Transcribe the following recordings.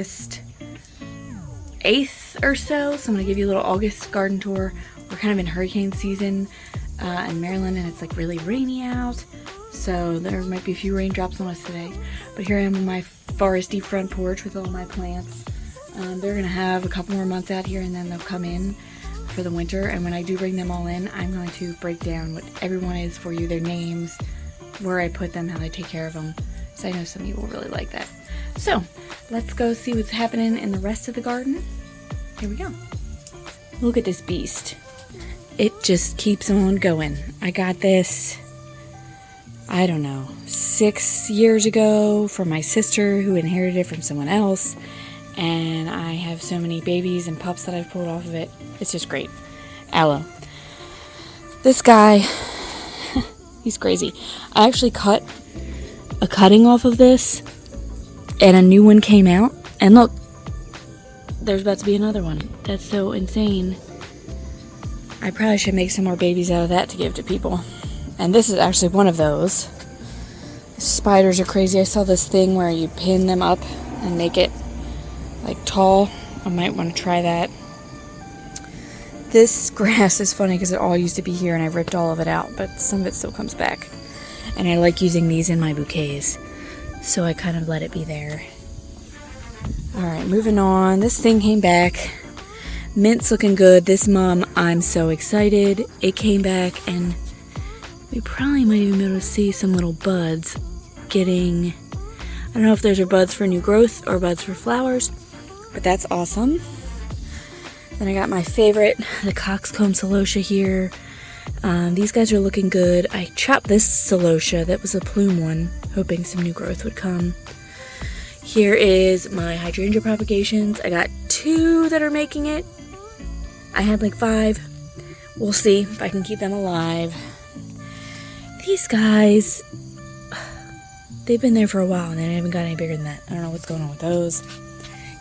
August 8th or so. So I'm going to give you a little August garden tour. We're kind of in hurricane season in Maryland, and it's like really rainy out. So there might be a few raindrops on us today. But here I am on my foresty front porch with all my plants. They're going to have a couple more months out here, and then they'll come in for the winter. And when I do bring them all in, I'm going to break down what everyone is for you, their names, where I put them, how I take care of them. So I know some of you will really like that. So let's go see what's happening in the rest of the garden. Here we go. Look at this beast. It just keeps on going. I got this, I don't know, 6 years ago from my sister who inherited it from someone else. And I have so many babies and pups that I've pulled off of it. It's just great. Aloe. This guy, he's crazy. I actually cut a cutting off of this and a new one came out. And look, there's about to be another one. That's so insane. I probably should make some more babies out of that to give to people. And this is actually one of those. Spiders are crazy. I saw this thing where you pin them up and make it like tall. I might want to try that. This grass is funny because it all used to be here and I ripped all of it out, but some of it still comes back. And I like using these in my bouquets, so I kind of let it be there. Alright, moving on. This thing came back. Mint's looking good. This mum, I'm so excited. It came back and we probably might even be able to see some little buds getting, I don't know if those are buds for new growth or buds for flowers, but that's awesome. Then I got my favorite, the coxcomb celosia here. These guys are looking good. I chopped this celosia, that was a plume one, hoping some new growth would come. Here is my hydrangea propagations. I got 2 that are making it. I had like 5. We'll see if I can keep them alive. These guys, they've been there for a while and they haven't got any bigger than that. I don't know what's going on with those.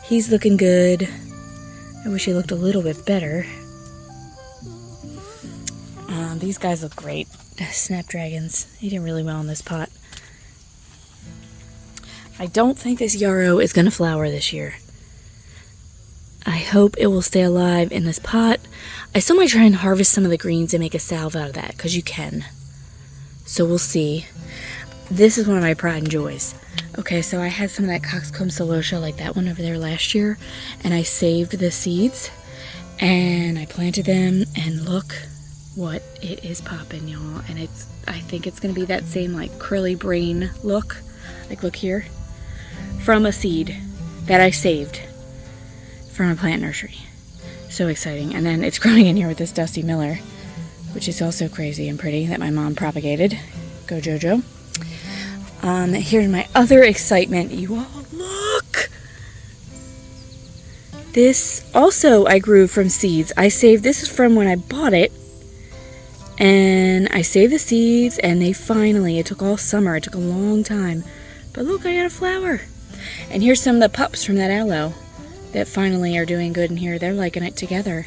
He's looking good. I wish he looked a little bit better. These guys look great. Snapdragons. He did really well in this pot. I don't think this yarrow is going to flower this year. I hope it will stay alive in this pot. I still might try and harvest some of the greens and make a salve out of that, because you can. So we'll see. This is one of my pride and joys. Okay, so I had some of that coxcomb celosia, like that one over there last year, and I saved the seeds, and I planted them, and look what it is popping, y'all. And I think it's going to be that same, like, curly brain look. Like, look here. From a seed that I saved from a plant nursery. So exciting. And then it's growing in here with this Dusty Miller, which is also crazy and pretty, that my mom propagated. Go Jojo. Here's my other excitement. You all look! This also I grew from seeds. I saved, this is from when I bought it. And I saved the seeds and they finally, it took all summer, it took a long time. But look, I got a flower. And here's some of the pups from that aloe that finally are doing good in here. They're liking it together.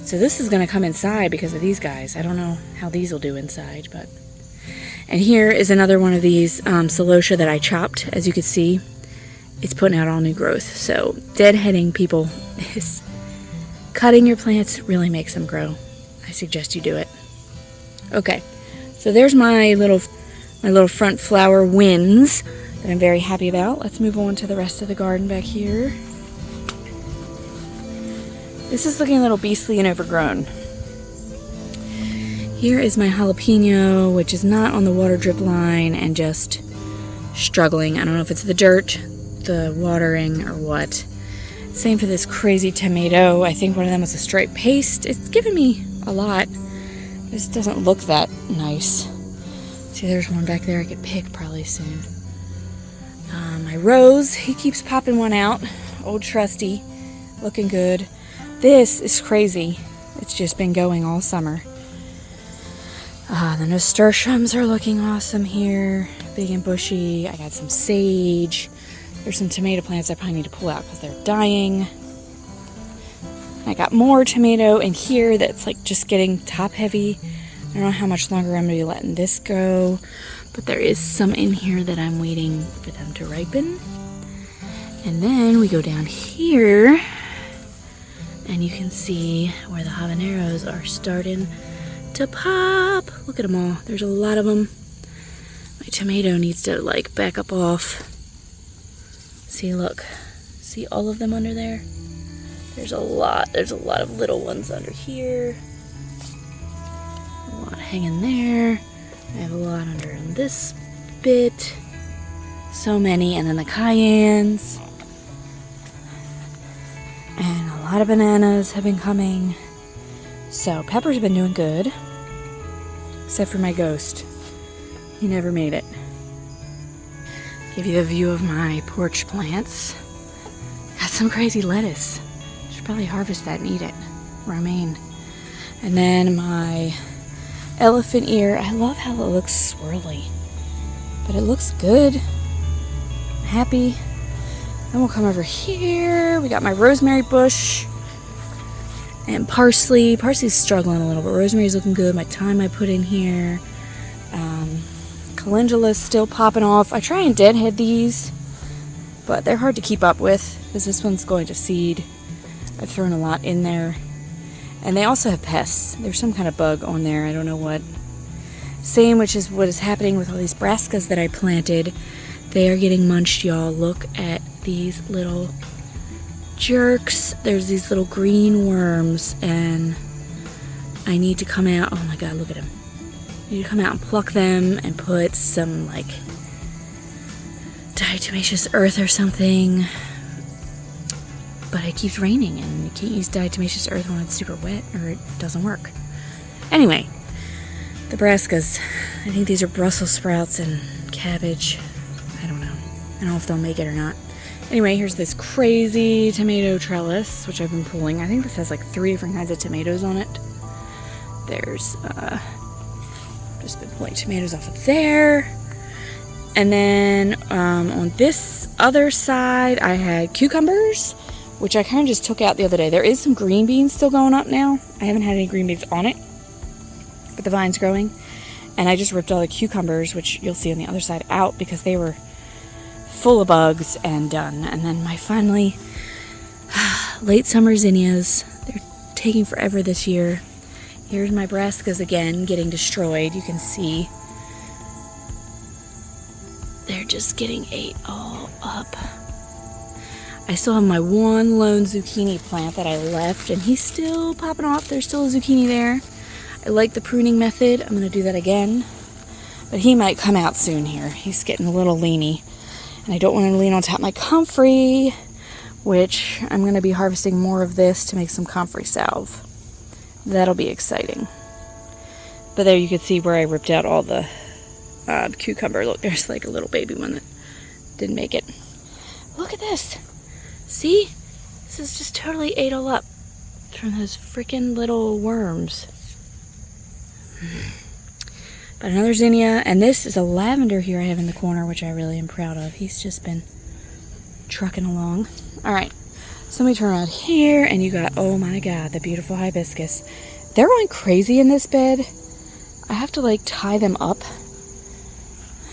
So this is going to come inside because of these guys. I don't know how these will do inside, but... And here is another one of these celosia that I chopped. As you can see, it's putting out all new growth. So deadheading, people, is cutting your plants really makes them grow. I suggest you do it. Okay, so there's my little front flower wins that I'm very happy about. Let's move on to the rest of the garden back here. This is looking a little beastly and overgrown. Here is my jalapeno, which is not on the water drip line and just struggling. I don't know if it's the dirt, the watering, or what. Same for this crazy tomato. I think one of them was a striped paste. It's given me a lot. This doesn't look that nice. See, there's one back there I could pick probably soon. My rose, he keeps popping one out. Old trusty, looking good. This is crazy. It's just been going all summer. The nasturtiums are looking awesome here. Big and bushy. I got some sage. There's some tomato plants I probably need to pull out because they're dying. I got more tomato in here that's like just getting top heavy. I don't know how much longer I'm going to be letting this go, but there is some in here that I'm waiting for them to ripen. And then we go down here, and you can see where the habaneros are starting to pop. Look at them all. There's a lot of them. My tomato needs to like back up off. See, look. See all of them under there? There's a lot. There's a lot of little ones under here. A lot hanging there. I have a lot under on this bit. So many. And then the cayennes. And a lot of bananas have been coming. So peppers have been doing good. Except for my ghost. He never made it. Give you the view of my porch plants. Got some crazy lettuce. Should probably harvest that and eat it. Romaine. And then my elephant ear. I love how it looks swirly. But it looks good. I'm happy. Then we'll come over here. We got my rosemary bush. And parsley. Parsley's struggling a little, but rosemary's looking good. My thyme I put in here. Calendula's still popping off. I try and deadhead these, but they're hard to keep up with because this one's going to seed. I've thrown a lot in there. And they also have pests. There's some kind of bug on there. I don't know what. Same, which is what is happening with all these brassicas that I planted. They are getting munched, y'all. Look at these little jerks. There's these little green worms, and I need to come out. Oh my god, look at them. I need to come out and pluck them and put some like diatomaceous earth or something. But it keeps raining, and you can't use diatomaceous earth when it's super wet, or it doesn't work. Anyway, the brassicas. I think these are Brussels sprouts and cabbage. I don't know. I don't know if they'll make it or not. Anyway, here's this crazy tomato trellis, which I've been pulling. I think this has like 3 different kinds of tomatoes on it. There's, just been pulling tomatoes off of there. And then on this other side, I had cucumbers, which I kind of just took out the other day. There is some green beans still going up now. I haven't had any green beans on it, but the vine's growing. And I just ripped all the cucumbers, which you'll see on the other side, out because they were full of bugs and done. And then my finally late summer zinnias. They're taking forever this year. Here's my brassicas again getting destroyed. You can see they're just getting ate all up. I still have my one lone zucchini plant that I left, and he's still popping off. There's still a zucchini there. I like the pruning method. I'm going to do that again. But he might come out soon here. He's getting a little leany. And I don't want him to lean on top of my comfrey, which I'm going to be harvesting more of this to make some comfrey salve. That'll be exciting. But there you can see where I ripped out all the cucumber. Look, there's like a little baby one that didn't make it. Look at this. See? This is just totally ate all up from those freaking little worms. But another zinnia, and this is a lavender here I have in the corner, which I really am proud of. He's just been trucking along. All right, so let me turn around here, and you got, oh my god, the beautiful hibiscus. They're going crazy in this bed. I have to like tie them up.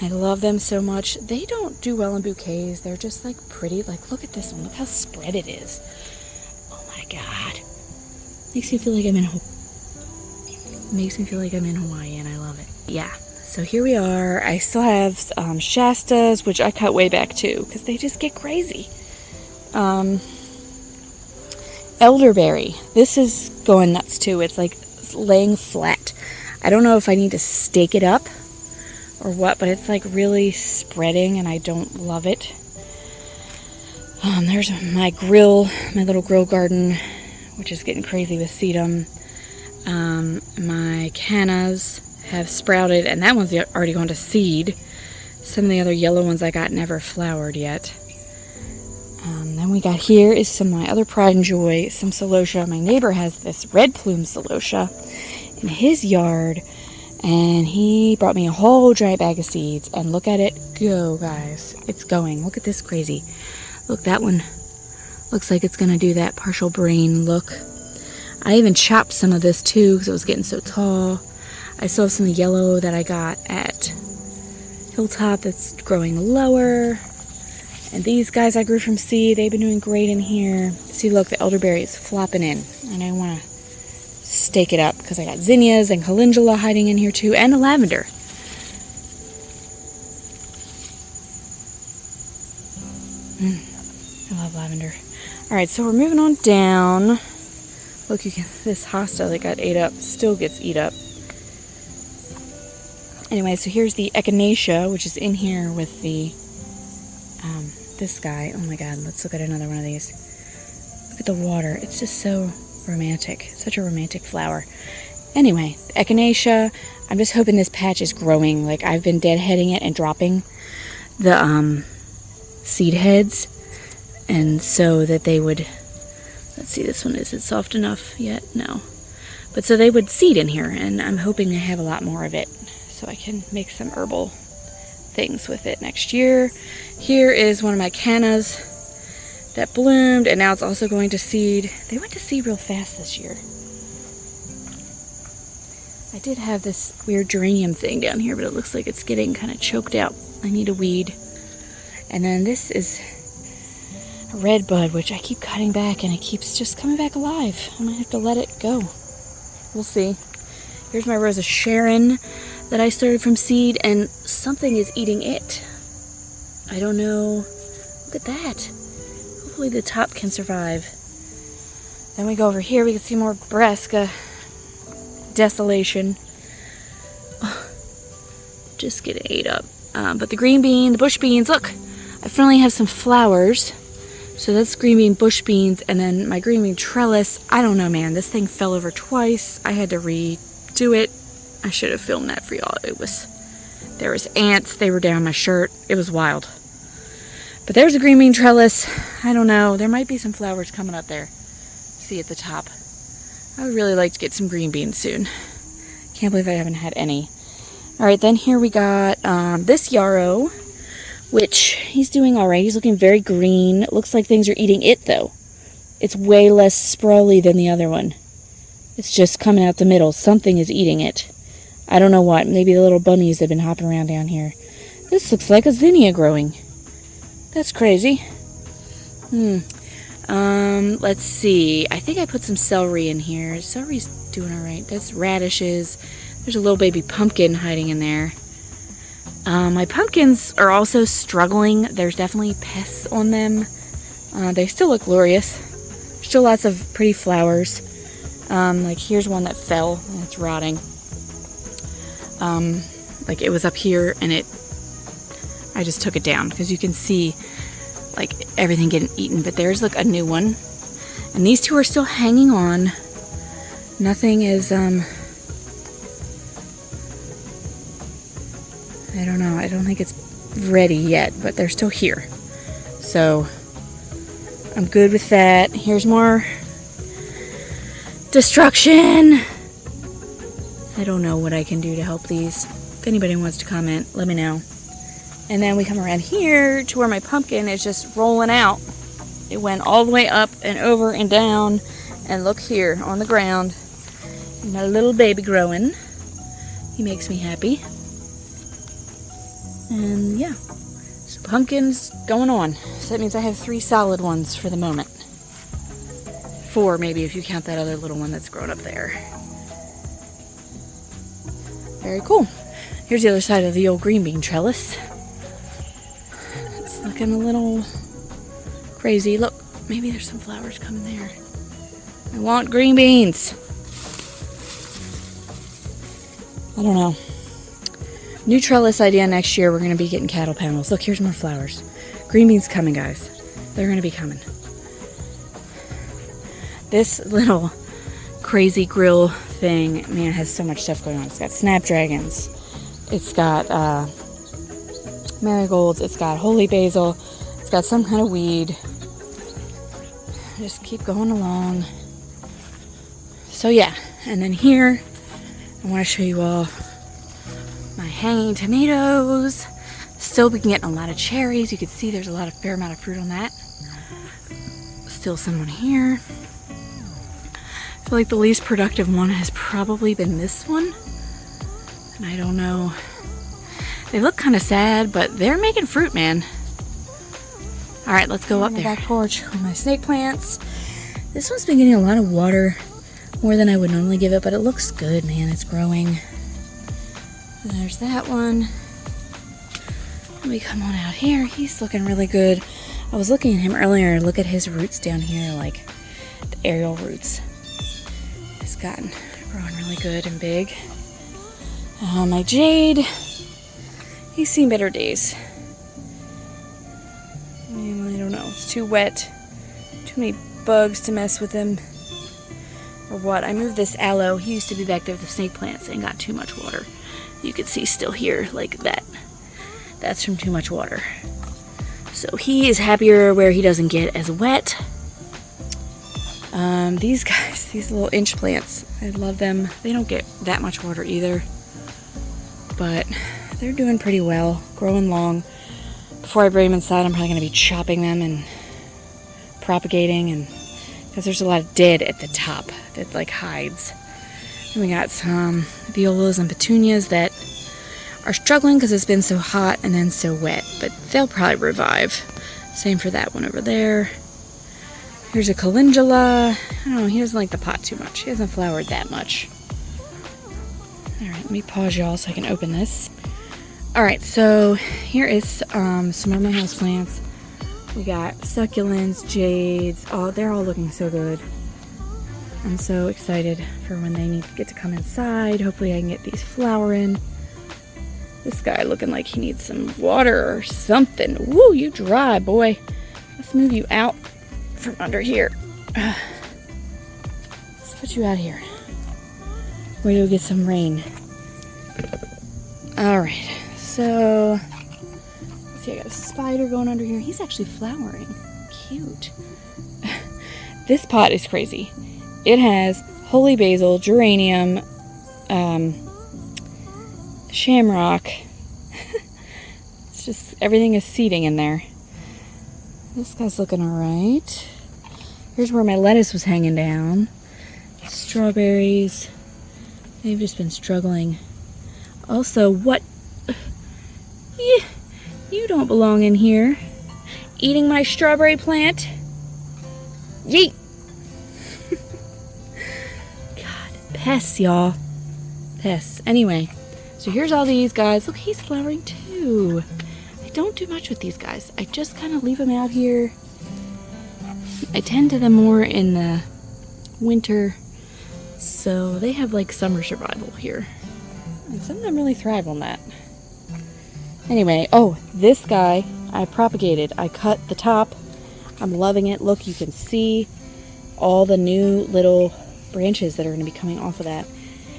I love them so much. They don't do well in bouquets. They're just like pretty. Like, look at this one. Look how spread it is. Oh my god. Makes me feel like I'm in Hawaii, and I love it. Yeah, so here we are. I still have Shastas, which I cut way back too, because they just get crazy. Elderberry. This is going nuts too. It's like laying flat. I don't know if I need to stake it up or what, but it's like really spreading, and I don't love it. There's my little grill garden, which is getting crazy with sedum. My cannas have sprouted, and that one's already gone to seed. Some of the other yellow ones I got never flowered yet. Then we got here is some of my other pride and joy, some celosia. My neighbor has this red plume celosia in his yard, and he brought me a whole giant bag of seeds, and look at it go, guys. It's going. Look at this crazy. Look, that one looks like it's going to do that partial brain look. I even chopped some of this too because it was getting so tall. I still have some yellow that I got at Hilltop that's growing lower. And these guys I grew from seed, they've been doing great in here. See, look, the elderberry is flopping in. And I want to stake it up because I got zinnias and calendula hiding in here too, and a lavender. I love lavender. All right, so we're moving on down. Look, you can, this hosta that got ate up still gets eat up. Anyway, so here's the echinacea, which is in here with the, this guy. Oh my God, let's look at another one of these. Look at the water. It's just so romantic. Such a romantic flower. Anyway, echinacea, I'm just hoping this patch is growing. Like, I've been deadheading it and dropping the seed heads. And so that they would, let's see, this one, is it soft enough yet? No. But so they would seed in here, and I'm hoping to have a lot more of it so I can make some herbal things with it next year. Here is one of my cannas that bloomed, and now it's also going to seed. They went to seed real fast this year. I did have this weird geranium thing down here, but it looks like it's getting kind of choked out. I need a weed. And then this is a red bud, which I keep cutting back, and it keeps just coming back alive. I might have to let it go. We'll see. Here's my Rose of Sharon that I started from seed, and something is eating it. I don't know. Look at that. Hopefully the top can survive. Then we go over here, we can see more brassica desolation. Oh, just getting ate up. But the green bean, the bush beans, look, I finally have some flowers. So that's green bean, bush beans, and then my green bean trellis. I don't know, man. This thing fell over twice. I had to redo it. I should have filmed that for y'all. There was ants. They were down my shirt. It was wild. But there's a green bean trellis. I don't know. There might be some flowers coming up there. See at the top. I would really like to get some green beans soon. Can't believe I haven't had any. All right, then here we got this yarrow, which he's doing all right. He's looking very green. It looks like things are eating it, though. It's way less sprawly than the other one. It's just coming out the middle. Something is eating it. I don't know what. Maybe the little bunnies have been hopping around down here. This looks like a zinnia growing. That's crazy. Let's see. I think I put some celery in here. Celery's doing all right. That's radishes. There's a little baby pumpkin hiding in there. My pumpkins are also struggling. There's definitely pests on them. They still look glorious. There's still lots of pretty flowers. Like here's one that fell and it's rotting. Like it was up here and I just took it down because you can see like everything getting eaten. But there's like a new one. And these two are still hanging on. Nothing is, I don't know. I don't think it's ready yet, but they're still here. So I'm good with that. Here's more destruction. I don't know what I can do to help these. If anybody wants to comment, let me know. And then we come around here to where my pumpkin is just rolling out. It went all the way up and over and down. And look here on the ground. My little baby growing. He makes me happy. And yeah, so pumpkins going on. So that means I have 3 solid ones for the moment. 4 maybe if you count that other little one that's grown up there. Very cool. Here's the other side of the old green bean trellis. It's looking a little crazy. Look, maybe there's some flowers coming there. I want green beans. I don't know. New trellis idea next year. We're going to be getting cattle panels. Look, here's more flowers. Green beans coming, guys. They're going to be coming. This little crazy grill thing, man, has so much stuff going on. It's got snapdragons. It's got marigolds. It's got holy basil. It's got some kind of weed. Just keep going along. So yeah, and then here, I want to show you all my hanging tomatoes. Still been getting a lot of cherries. You can see there's a fair amount of fruit on that. Still some on here. I feel like the least productive one has probably been this one. And I don't know. They look kind of sad, but they're making fruit, man. All right, let's go up there. Back porch with my snake plants. This one's been getting a lot of water, more than I would normally give it, but it looks good, man. It's growing. And there's that one. Let me come on out here. He's looking really good. I was looking at him earlier. Look at his roots down here, like the aerial roots. It's gotten growing really good and big. My jade, he's seen better days. I don't know. It's too wet. Too many bugs to mess with him. Or what? I moved this aloe. He used to be back there with the snake plants and got too much water. You can see still here like that. That's from too much water. So he is happier where he doesn't get as wet. These guys, these little inch plants, I love them. They don't get that much water either. But they're doing pretty well, growing long. Before I bring them inside, I'm probably going to be chopping them and propagating, and because there's a lot of dead at the top that like hides. And we got some violas and petunias that are struggling because it's been so hot and then so wet, but they'll probably revive. Same for that one over there. Here's a calendula. I don't know, he doesn't like the pot too much. He hasn't flowered that much. All right, let me pause y'all so I can open this. All right, so here is some of my houseplants. We got succulents, jades. Oh, they're all looking so good. I'm so excited for when they get to come inside. Hopefully I can get these flowering. This guy looking like he needs some water or something. Woo, you dry, boy. Let's move you out from under here. Let's put you out here. Wait till we get some rain. All right, so let's see, I got a spider going under here. He's actually flowering. Cute. This pot is crazy. It has holy basil, geranium, shamrock. It's just, everything is seeding in there. This guy's looking all right. Here's where my lettuce was hanging down. Strawberries. They've just been struggling. Also, what? You don't belong in here. Eating my strawberry plant. Yeet. God, pests, y'all. Pests. Anyway, so here's all these guys. Look, he's flowering too. I don't do much with these guys. I just kind of leave them out here. I tend to them more in the winter. So they have like summer survival here. And some of them really thrive on that. Anyway, oh, this guy I propagated. I cut the top. I'm loving it. Look, you can see all the new little branches that are going to be coming off of that.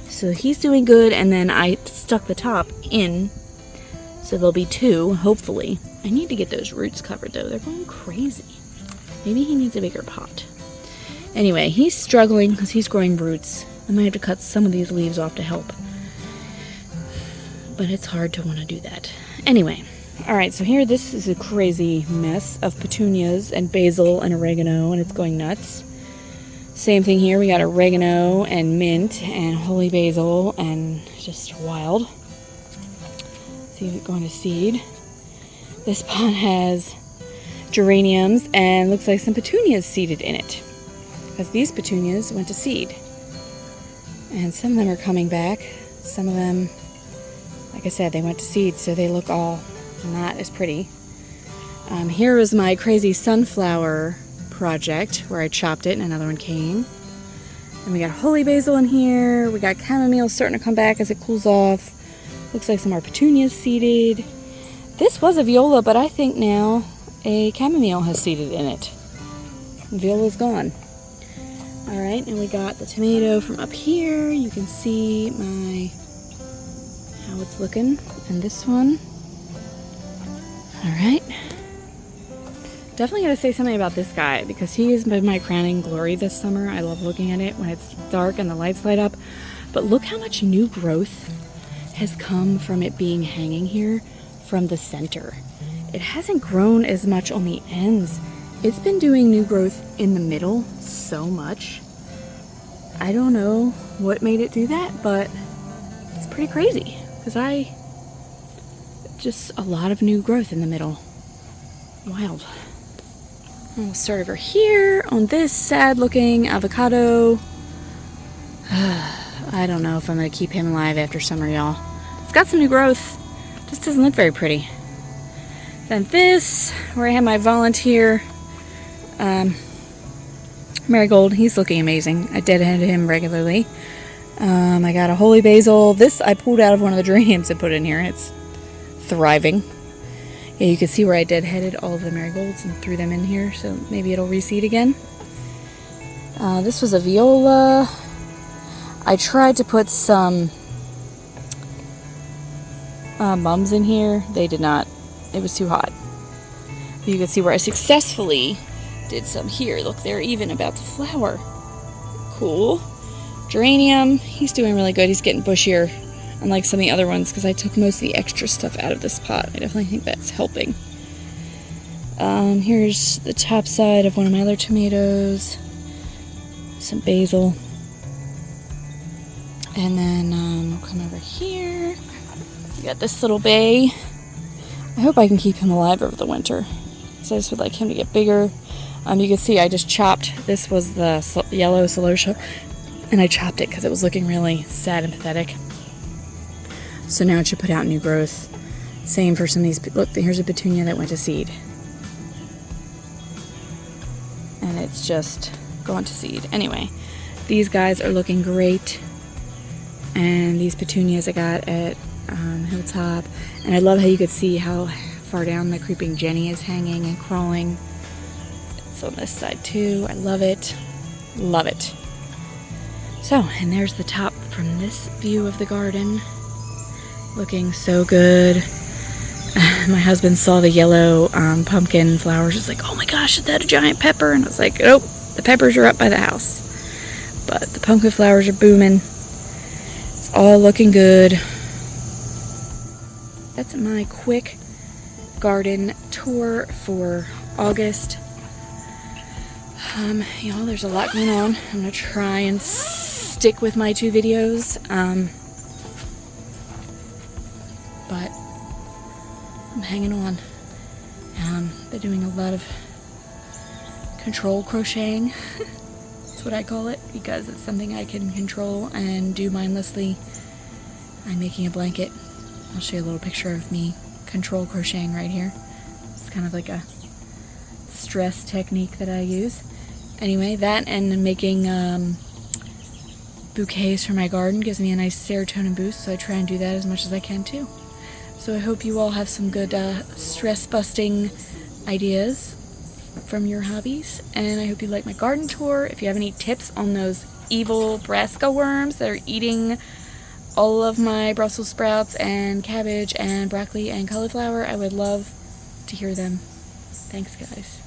So he's doing good, and then I stuck the top in. So there'll be two, hopefully. I need to get those roots covered though. They're going crazy. Maybe he needs a bigger pot. Anyway, he's struggling because he's growing roots. I might have to cut some of these leaves off to help. But it's hard to want to do that. Anyway, alright, so here this is a crazy mess of petunias and basil and oregano, and it's going nuts. Same thing here, we got oregano and mint and holy basil, and just wild. See it going to seed. This pot has geraniums and looks like some petunias seeded in it, because these petunias went to seed. And some of them are coming back. Some of them, like I said, they went to seed, so they look all not as pretty. Here was my crazy sunflower project where I chopped it and another one came. And we got holy basil in here. We got chamomile starting to come back as it cools off. Looks like some more petunias seeded. This was a viola, but I think now a chamomile has seeded in it. The viola's gone. Alright, and we got the tomato from up here. You can see how it's looking. And this one. Alright. Definitely gotta say something about this guy, because he has been my crowning glory this summer. I love looking at it when it's dark and the lights light up. But look how much new growth has come from it being hanging here from the center. It hasn't grown as much on the ends. It's been doing new growth in the middle so much. I don't know what made it do that, but it's pretty crazy, because just a lot of new growth in the middle. Wild. We'll start over here on this sad looking avocado. I don't know if I'm going to keep him alive after summer, y'all. It's got some new growth. Just doesn't look very pretty. Then this, where I have my volunteer marigold. He's looking amazing. I deadheaded him regularly. I got a holy basil. This I pulled out of one of the geraniums and put in here, and it's thriving. Yeah, you can see where I deadheaded all of the marigolds and threw them in here, so maybe it'll reseed again. This was a viola. I tried to put some mums in here. They did not. It was too hot. But you can see where I successfully did some here. Look, they're even about to flower. Cool. Geranium, he's doing really good. He's getting bushier, unlike some of the other ones, because I took most of the extra stuff out of this pot. I definitely think that's helping. Here's the top side of one of my other tomatoes. Some basil. And then we'll come over here. We got this little bay. I hope I can keep him alive over the winter, so I just would like him to get bigger. You can see I just chopped. This was the yellow celosia, and I chopped it because it was looking really sad and pathetic. So now it should put out new growth. Same for some of these. Look, here's a petunia that went to seed, and it's just gone to seed. Anyway, these guys are looking great, and these petunias I got at Hilltop, and I love how you could see how far down the creeping Jenny is hanging and crawling. It's on this side too. I love it. Love it. So, and there's the top from this view of the garden. Looking so good. My husband saw the yellow pumpkin flowers. He's like, oh my gosh, is that a giant pepper? And I was like, nope, the peppers are up by the house. But the pumpkin flowers are booming. It's all looking good. That's my quick garden tour for August. Y'all, there's a lot going on. I'm going to try and stick with my 2 videos. But I'm hanging on. Been doing a lot of control crocheting. That's what I call it, because it's something I can control and do mindlessly. I'm making a blanket. I'll show you a little picture of me control crocheting right here. It's kind of like a stress technique that I use. Anyway, that and making bouquets for my garden gives me a nice serotonin boost, so I try and do that as much as I can too. So I hope you all have some good stress-busting ideas from your hobbies, and I hope you like my garden tour. If you have any tips on those evil brassica worms that are eating all of my Brussels sprouts and cabbage and broccoli and cauliflower, I would love to hear them. Thanks, guys.